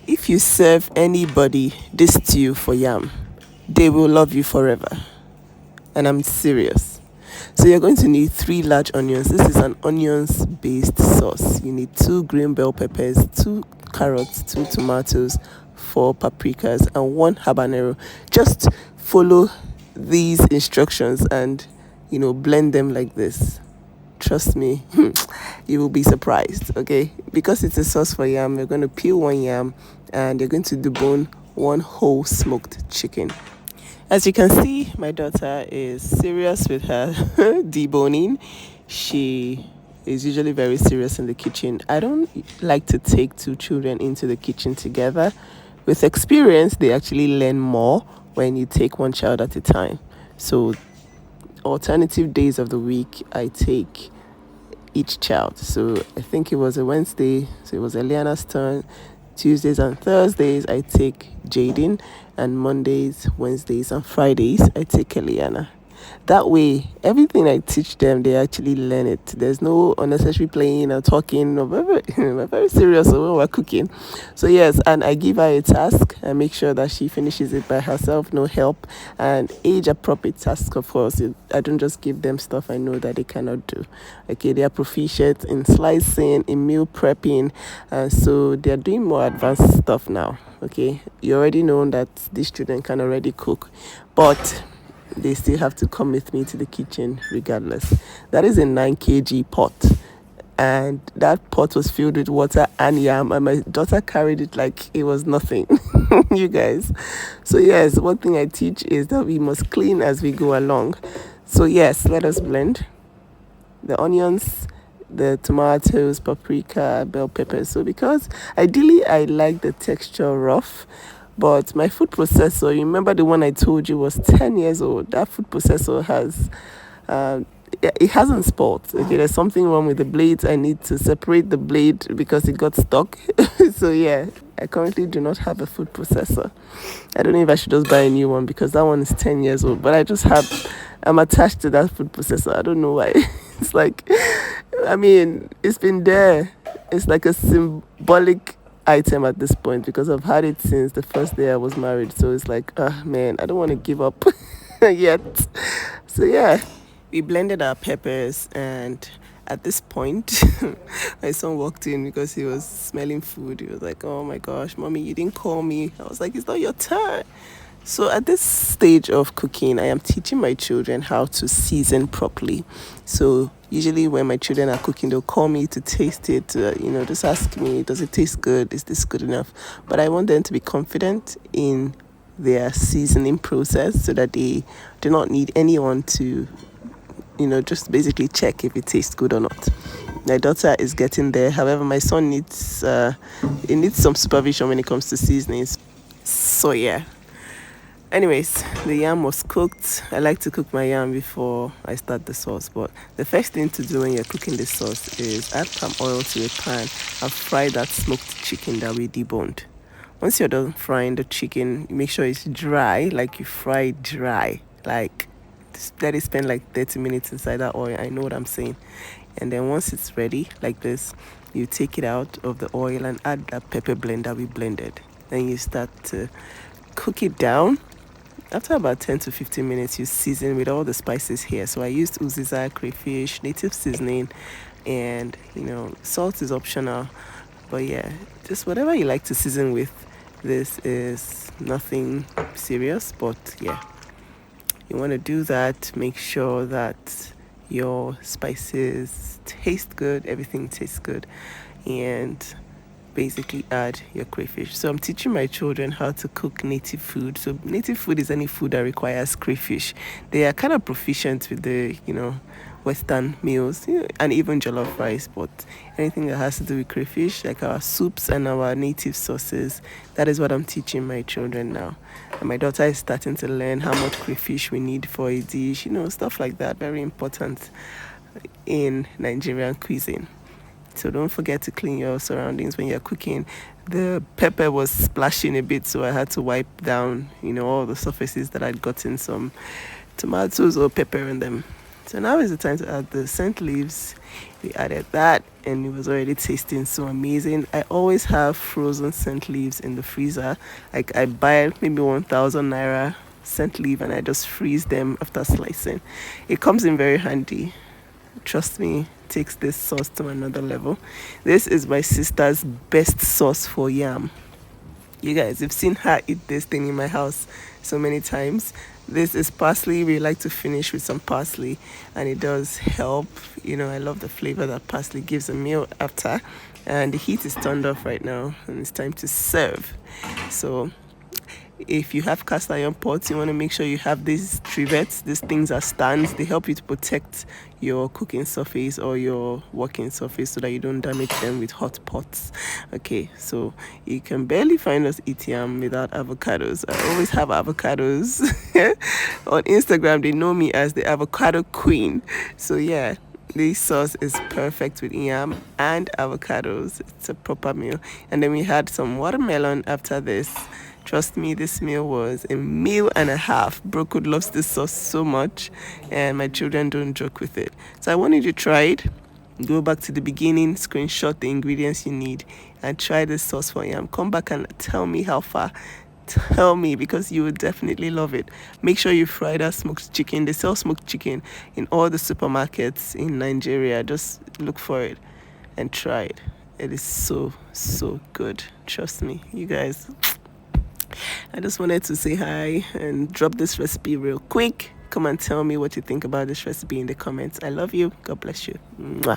If you serve anybody this stew for yam, they will love you forever. And I'm serious. So you're going to need 3 large onions. This is an onions based sauce. You need 2 green bell peppers, 2 carrots, 2 tomatoes, 4 paprikas, and 1 habanero. Just follow these instructions and blend them like this. Trust me, you will be surprised. Okay, because it's a sauce for yam, you're going to peel 1 yam and you're going to debone 1 whole smoked chicken. As you can see, my daughter is serious with her deboning. She is usually very serious in the kitchen. I don't like to take 2 children into the kitchen together. With experience, they actually learn more when you take 1 child at a time. So alternative days of the week, I take each child. So I think it was a Wednesday, so it was Eliana's turn. Tuesdays and Thursdays, I take Jaden, and Mondays, Wednesdays, and Fridays, I take Eliana. That way, everything I teach them, they actually learn it. There's no unnecessary playing or talking. We're very serious when we're cooking. So yes, and I give her a task and make sure that she finishes it by herself, no help, and age-appropriate tasks, of course. I don't just give them stuff I know that they cannot do. Okay, they are proficient in slicing, in meal prepping, and so they're doing more advanced stuff now. Okay, you already know that these children can already cook, but they still have to come with me to the kitchen regardless. That is a 9 kg pot, and that pot was filled with water and yam, and my daughter carried it like it was nothing. You guys. So yes, one thing I teach is that we must clean as we go along. So yes, let us blend the onions, the tomatoes, paprika, bell peppers. So because ideally I like the texture rough, but my food processor, you remember the one I told you was 10 years old? That food processor has, it hasn't spoiled. Okay, there's something wrong with the blades. I need to separate the blade because it got stuck. So yeah, I currently do not have a food processor. I don't know if I should just buy a new one because that one is 10 years old. But I'm attached to that food processor. I don't know why. It's like, I mean, it's been there. It's like a symbolic item at this point because I've had it since the first day I was married. So it's like, man, I don't want to give up yet. So yeah, we blended our peppers, and at this point my son walked in because he was smelling food. He was like, oh my gosh, mommy, you didn't call me. I was like, it's not your turn. So at this stage of cooking, I am teaching my children how to season properly. So usually when my children are cooking, they'll call me to taste it, just ask me, does it taste good? Is this good enough? But I want them to be confident in their seasoning process so that they do not need anyone to, just basically check if it tastes good or not. My daughter is getting there. However, my son needs some supervision when it comes to seasonings. So yeah. Anyways, the yam was cooked. I like to cook my yam before I start the sauce, but the first thing to do when you're cooking the sauce is add palm oil to a pan and fry that smoked chicken that we deboned. Once you're done frying the chicken, make sure it's dry, like you fry dry, like let it spend like 30 minutes inside that oil. I know what I'm saying. And then once it's ready like this, you take it out of the oil and add that pepper blend that we blended. Then you start to cook it down. After about 10 to 15 minutes, you season with all the spices here. So I used uziza, crayfish, native seasoning, and salt is optional. But yeah, just whatever you like to season with. This is nothing serious, but yeah, you want to do that. Make sure that your spices taste good, everything tastes good, and basically add your crayfish. So I'm teaching my children how to cook native food. So native food is any food that requires crayfish. They are kind of proficient with the Western meals, and even jollof rice, but anything that has to do with crayfish, like our soups and our native sauces, that is what I'm teaching my children now. And my daughter is starting to learn how much crayfish we need for a dish, stuff like that. Very important in Nigerian cuisine. So don't forget to clean your surroundings when you're cooking. The pepper was splashing a bit, so I had to wipe down, all the surfaces that I'd gotten some tomatoes or pepper in them. So now is the time to add the scent leaves. We added that and it was already tasting so amazing. I always have frozen scent leaves in the freezer. Like I buy maybe 1,000 naira scent leaf and I just freeze them after slicing. It comes in very handy. Trust me, takes this sauce to another level. This is my sister's best sauce for yam. You guys have seen her eat this thing in my house so many times. This is parsley. We like to finish with some parsley, and it does help. I love the flavor that parsley gives a meal after. And the heat is turned off right now, and it's time to serve. So if you have cast iron pots, you want to make sure you have these trivets. These things are stands. They help you to protect your cooking surface or your working surface so that you don't damage them with hot pots. Okay, so you can barely find us eat yam without avocados. I always have avocados. On Instagram, they know me as the avocado queen. So yeah, this sauce is perfect with yam and avocados. It's a proper meal. And then we had some watermelon after this. Trust me, this meal was a meal and a half. Brokud loves this sauce so much, and my children don't joke with it. So I wanted you to try it. Go back to the beginning, screenshot the ingredients you need, and try this sauce for yam. Come back and tell me how far. Tell me, because you would definitely love it. Make sure you fry that smoked chicken. They sell smoked chicken in all the supermarkets in Nigeria. Just look for it and try it. It is so, so good. Trust me, you guys. I just wanted to say hi and drop this recipe real quick. Come and tell me what you think about this recipe in the comments. I love you. God bless you. Mwah.